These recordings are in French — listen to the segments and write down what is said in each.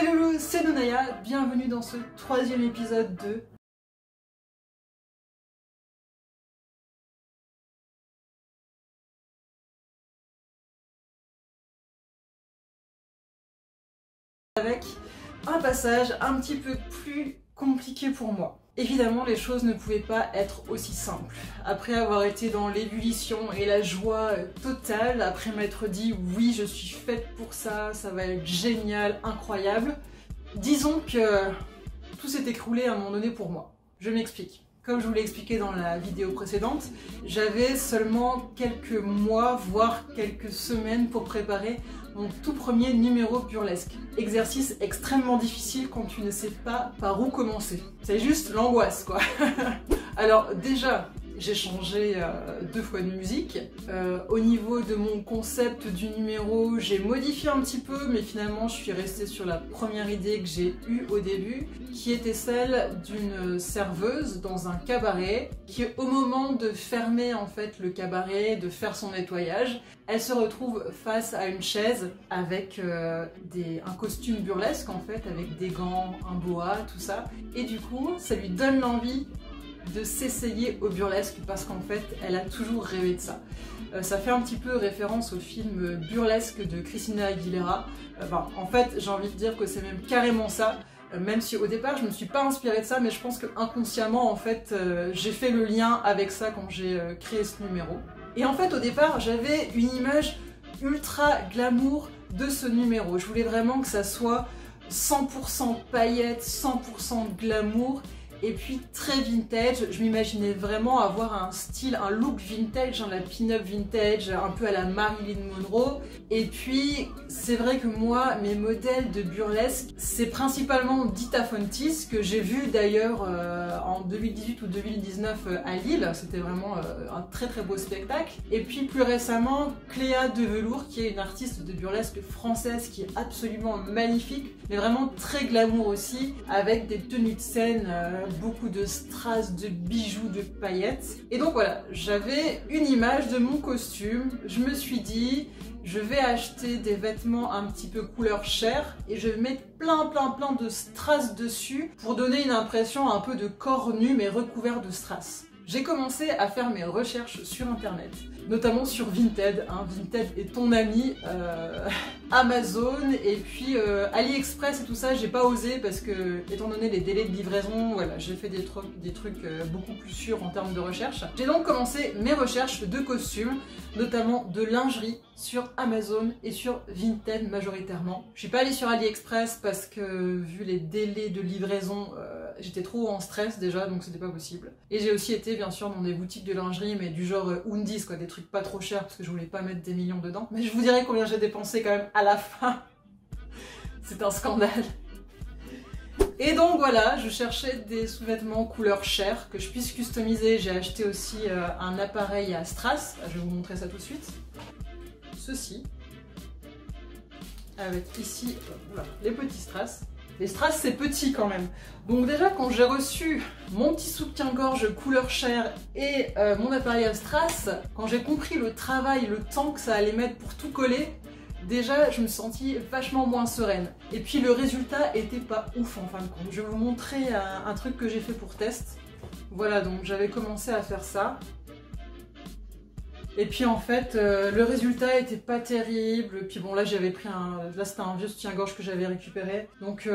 les loulous, c'est Nonaya, bienvenue dans ce troisième épisode de... avec un passage un petit peu plus compliqué pour moi. Évidemment, les choses ne pouvaient pas être aussi simples. Après avoir été dans l'ébullition et la joie totale, après m'être dit oui, je suis faite pour ça, ça va être génial, incroyable, disons que tout s'est écroulé à un moment donné pour moi. Je m'explique. Comme je vous l'ai expliqué dans la vidéo précédente, j'avais seulement quelques mois, voire quelques semaines pour préparer mon tout premier numéro burlesque. Exercice extrêmement difficile quand tu ne sais pas par où commencer. C'est juste l'angoisse, quoi. Alors déjà, j'ai changé 2 fois de musique. Au niveau de mon concept du numéro, j'ai modifié un petit peu, mais finalement je suis restée sur la première idée que j'ai eue au début, qui était celle d'une serveuse dans un cabaret, qui au moment de fermer en fait le cabaret, de faire son nettoyage, elle se retrouve face à une chaise avec un costume burlesque en fait, avec des gants, un boa, tout ça, et du coup ça lui donne l'envie de s'essayer au burlesque parce qu'en fait elle a toujours rêvé de ça. Ça fait un petit peu référence au film Burlesque de Christina Aguilera. En fait j'ai envie de dire que c'est même carrément ça, même si au départ je me suis pas inspirée de ça, mais je pense que inconsciemment en fait j'ai fait le lien avec ça quand j'ai créé ce numéro. Et en fait au départ j'avais une image ultra glamour de ce numéro. Je voulais vraiment que ça soit 100% paillettes, 100% glamour, et puis très vintage. Je m'imaginais vraiment avoir un style, un look vintage, la pin-up vintage, un peu à la Marilyn Monroe. Et puis c'est vrai que moi, mes modèles de burlesque, c'est principalement Dita Fontis, que j'ai vu d'ailleurs en 2018 ou 2019 à Lille. C'était vraiment un très très beau spectacle. Et puis plus récemment, Cléa de Velours, qui est une artiste de burlesque française qui est absolument magnifique, mais vraiment très glamour aussi, avec des tenues de scène, beaucoup de strass, de bijoux, de paillettes. Et donc voilà, j'avais une image de mon costume. Je me suis dit, je vais acheter des vêtements un petit peu couleur chair et je vais mettre plein de strass dessus pour donner une impression un peu de corps nu mais recouvert de strass. J'ai commencé à faire mes recherches sur internet, notamment sur Vinted. Vinted est ton ami, Amazon et puis AliExpress et tout ça, j'ai pas osé parce que, étant donné les délais de livraison, voilà, j'ai fait des trucs beaucoup plus sûrs en termes de recherche. J'ai donc commencé mes recherches de costumes, notamment de lingerie, sur Amazon et sur Vinted majoritairement. Je suis pas allée sur AliExpress parce que, vu les délais de livraison, j'étais trop en stress déjà, donc c'était pas possible. Et j'ai aussi été bien sûr dans des boutiques de lingerie, mais du genre Undies, quoi, des trucs pas trop chers parce que je voulais pas mettre des millions dedans. Mais je vous dirai combien j'ai dépensé quand même à la fin. C'est un scandale. Et donc voilà, je cherchais des sous-vêtements couleur chair que je puisse customiser. J'ai acheté aussi un appareil à strass, je vais vous montrer ça tout de suite. Ceci. Avec ici, voilà, les petits strass. Les strass c'est petit quand même. Donc déjà quand j'ai reçu mon petit soutien-gorge couleur chair et mon appareil à strass, quand j'ai compris le travail, le temps que ça allait mettre pour tout coller, déjà je me sentis vachement moins sereine. Et puis le résultat était pas ouf en fin de compte. Je vais vous montrer un truc que j'ai fait pour test. Voilà, donc j'avais commencé à faire ça. Et puis en fait, le résultat était pas terrible. Puis bon, là j'avais pris là c'était un vieux soutien-gorge que j'avais récupéré. Donc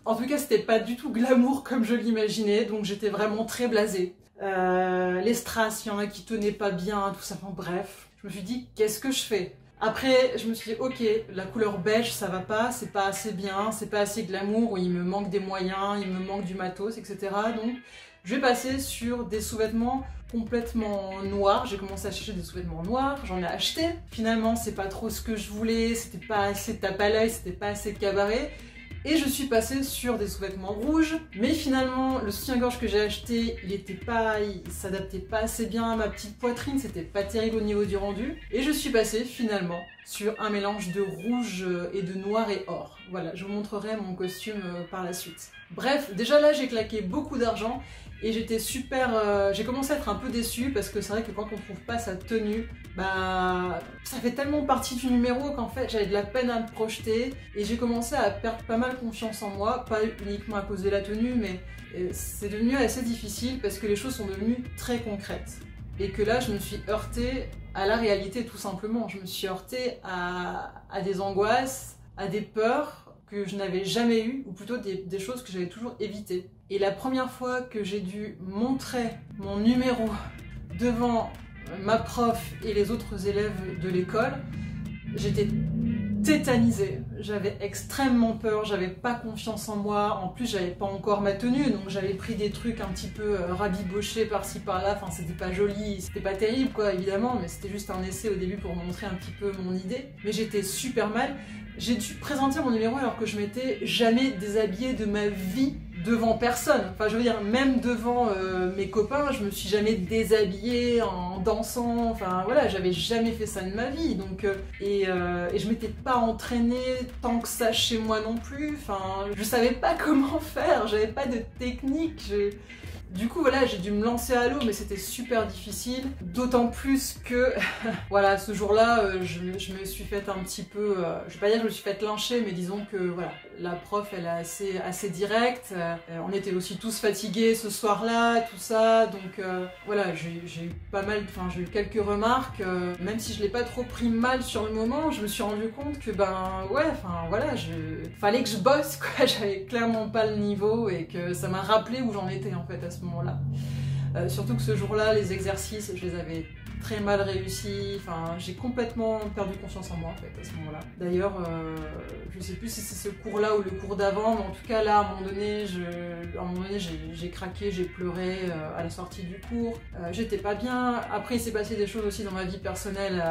en tout cas, c'était pas du tout glamour comme je l'imaginais. Donc j'étais vraiment très blasée. Les strass, il y en a qui tenaient pas bien, tout ça. Enfin bref, je me suis dit, qu'est-ce que je fais? Après, je me suis dit, ok, la couleur beige, ça va pas, c'est pas assez bien, c'est pas assez glamour, il me manque des moyens, il me manque du matos, etc. Donc, je vais passer sur des sous-vêtements complètement noirs. J'ai commencé à chercher des sous-vêtements noirs, j'en ai acheté. Finalement, c'est pas trop ce que je voulais, c'était pas assez tape à l'œil, c'était pas assez cabaret. Et je suis passée sur des sous-vêtements rouges, mais finalement le soutien-gorge que j'ai acheté, il s'adaptait pas assez bien à ma petite poitrine, c'était pas terrible au niveau du rendu. Et je suis passée finalement sur un mélange de rouge et de noir et or. voilà, je vous montrerai mon costume par la suite. Bref, déjà là j'ai claqué beaucoup d'argent et j'étais super... j'ai commencé à être un peu déçue parce que c'est vrai que quand on trouve pas sa tenue, bah ça fait tellement partie du numéro qu'en fait j'avais de la peine à me projeter et j'ai commencé à perdre pas mal confiance en moi, pas uniquement à cause de la tenue, mais c'est devenu assez difficile parce que les choses sont devenues très concrètes. Et que là, je me suis heurtée à la réalité tout simplement. Je me suis heurtée à des angoisses, à des peurs que je n'avais jamais eues, ou plutôt des choses que j'avais toujours évitées. Et la première fois que j'ai dû montrer mon numéro devant ma prof et les autres élèves de l'école, j'étais tétanisée. J'avais extrêmement peur, j'avais pas confiance en moi, en plus j'avais pas encore ma tenue, donc j'avais pris des trucs un petit peu rabibochés par-ci par-là, enfin c'était pas joli, c'était pas terrible quoi évidemment, mais c'était juste un essai au début pour montrer un petit peu mon idée, mais j'étais super mal. J'ai dû présenter mon numéro alors que je m'étais jamais déshabillée de ma vie devant personne. Enfin, je veux dire, même devant mes copains, je me suis jamais déshabillée en dansant. Enfin, voilà, j'avais jamais fait ça de ma vie. Donc, et je m'étais pas entraînée tant que ça chez moi non plus. Enfin, je savais pas comment faire. J'avais pas de technique. Du coup, voilà, j'ai dû me lancer à l'eau, mais c'était super difficile. D'autant plus que, voilà, ce jour-là, je me suis faite un petit peu... je vais pas dire que je me suis faite lyncher, mais disons que, voilà, la prof, elle est assez directe. On était aussi tous fatigués ce soir-là, tout ça. Donc, voilà, j'ai eu pas mal... Enfin, j'ai eu quelques remarques. Même si je l'ai pas trop pris mal sur le moment, je me suis rendu compte que, ben, ouais, enfin, voilà, fallait que je bosse, quoi. J'avais clairement pas le niveau et que ça m'a rappelé où j'en étais, en fait, à ce moment-là. Surtout que ce jour-là, les exercices, je les avais très mal réussis. Enfin, j'ai complètement perdu confiance en moi en fait à ce moment-là. D'ailleurs, je sais plus si c'est ce cours-là ou le cours d'avant, mais en tout cas là, à un moment donné, j'ai craqué, j'ai pleuré à la sortie du cours. J'étais pas bien. Après, il s'est passé des choses aussi dans ma vie personnelle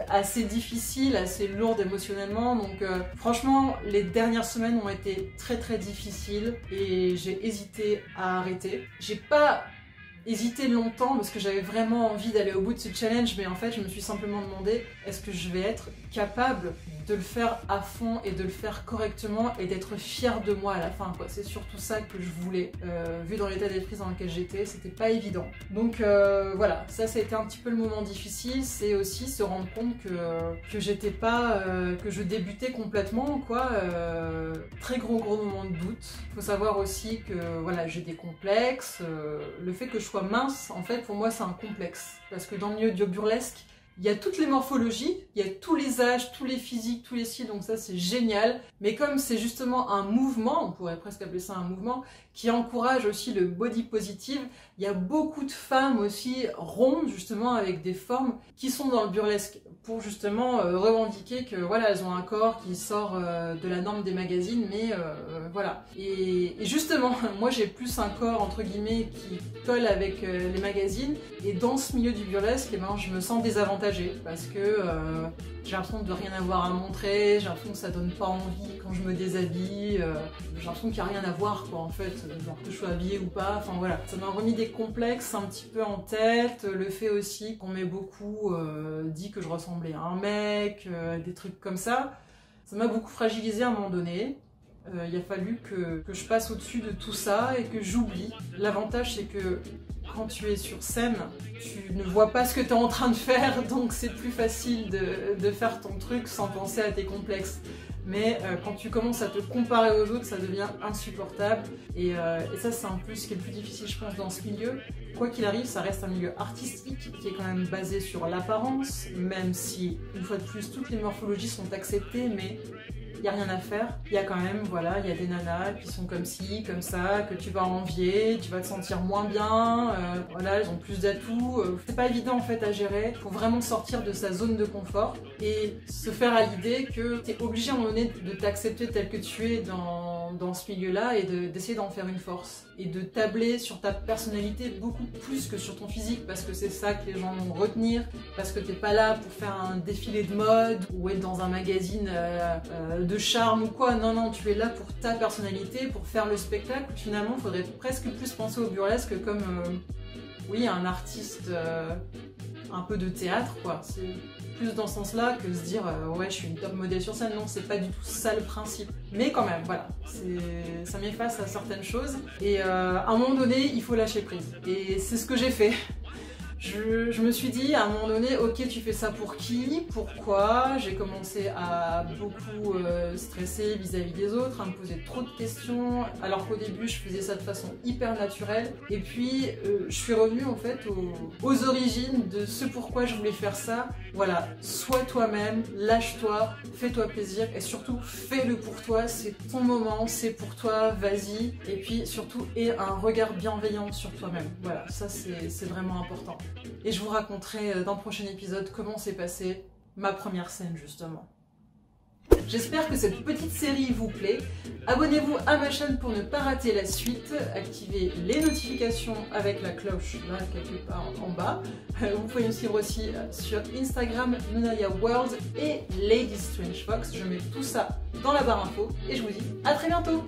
assez difficiles, assez lourdes émotionnellement. Donc, franchement, les dernières semaines ont été très très difficiles et j'ai hésité à arrêter. J'ai pas hésité longtemps parce que j'avais vraiment envie d'aller au bout de ce challenge, mais en fait je me suis simplement demandé est-ce que je vais être capable de le faire à fond et de le faire correctement et d'être fière de moi à la fin quoi. C'est surtout ça que je voulais, vu dans l'état d'esprit dans lequel j'étais, c'était pas évident. Donc voilà, ça a été un petit peu le moment difficile, c'est aussi se rendre compte que j'étais pas, que je débutais complètement quoi, très gros moment de doute. Faut savoir aussi que voilà, j'ai des complexes, le fait que je sois mince, en fait, pour moi, c'est un complexe. Parce que dans le milieu du burlesque, il y a toutes les morphologies, il y a tous les âges, tous les physiques, tous les styles, donc ça, c'est génial. Mais comme c'est justement un mouvement, on pourrait presque appeler ça un mouvement, qui encourage aussi le body positive, il y a beaucoup de femmes aussi rondes, justement, avec des formes qui sont dans le burlesque, pour justement revendiquer que, voilà, elles ont un corps qui sort de la norme des magazines, mais voilà. Et justement, moi, j'ai plus un corps, entre guillemets, qui colle avec les magazines, et dans ce milieu du burlesque, eh ben, je me sens désavantagée, parce que j'ai l'impression de rien avoir à montrer, j'ai l'impression que ça donne pas envie quand je me déshabille, j'ai l'impression qu'il n'y a rien à voir, quoi, en fait, genre que je sois habillée ou pas, enfin voilà. Ça m'a remis des complexes un petit peu en tête, le fait aussi qu'on m'ait beaucoup dit que je ressemblais à un mec, des trucs comme ça. Ça m'a beaucoup fragilisée à un moment donné. Il a fallu que je passe au-dessus de tout ça et que j'oublie. L'avantage, c'est que quand tu es sur scène, tu ne vois pas ce que tu es en train de faire, donc c'est plus facile de faire ton truc sans penser à tes complexes. Mais quand tu commences à te comparer aux autres, ça devient insupportable. Et ça, c'est un peu ce qui est le plus difficile, je pense, dans ce milieu. Quoi qu'il arrive, ça reste un milieu artistique qui est quand même basé sur l'apparence, même si, une fois de plus, toutes les morphologies sont acceptées, mais il n'y a rien à faire. Il y a quand même, voilà, il y a des nanas qui sont comme ci, comme ça, que tu vas envier, tu vas te sentir moins bien, voilà, elles ont plus d'atouts. C'est pas évident en fait à gérer. Il faut vraiment sortir de sa zone de confort et se faire à l'idée que tu es obligé à un moment donné de t'accepter tel que tu es dans ce milieu-là et d'essayer d'en faire une force. Et de tabler sur ta personnalité beaucoup plus que sur ton physique, parce que c'est ça que les gens vont retenir, parce que t'es pas là pour faire un défilé de mode ou être dans un magazine de charme ou quoi. Non, non, tu es là pour ta personnalité, pour faire le spectacle. Finalement, il faudrait presque plus penser au burlesque comme, oui, un artiste un peu de théâtre, quoi. plus dans ce sens-là que se dire ouais je suis une top modèle sur scène. Non, c'est pas du tout ça le principe. Mais quand même, voilà, ça m'efface à certaines choses. Et à un moment donné, il faut lâcher prise. Et c'est ce que j'ai fait. Je me suis dit à un moment donné, ok, tu fais ça pour qui? Pourquoi? J'ai commencé à beaucoup stresser vis-à-vis des autres, à me poser trop de questions, alors qu'au début je faisais ça de façon hyper naturelle. Et puis je suis revenue en fait aux origines de ce pourquoi je voulais faire ça. Voilà, sois toi-même, lâche-toi, fais-toi plaisir et surtout fais-le pour toi, c'est ton moment, c'est pour toi, vas-y. Et puis surtout, aie un regard bienveillant sur toi-même. Voilà, ça c'est vraiment important. Et je vous raconterai dans le prochain épisode comment s'est passée ma première scène justement. J'espère que cette petite série vous plaît. Abonnez-vous à ma chaîne pour ne pas rater la suite. Activez les notifications avec la cloche là quelque part en bas. Vous pouvez me suivre aussi sur Instagram Nunaya World et Lady Strange Fox. Je mets tout ça dans la barre info et je vous dis à très bientôt.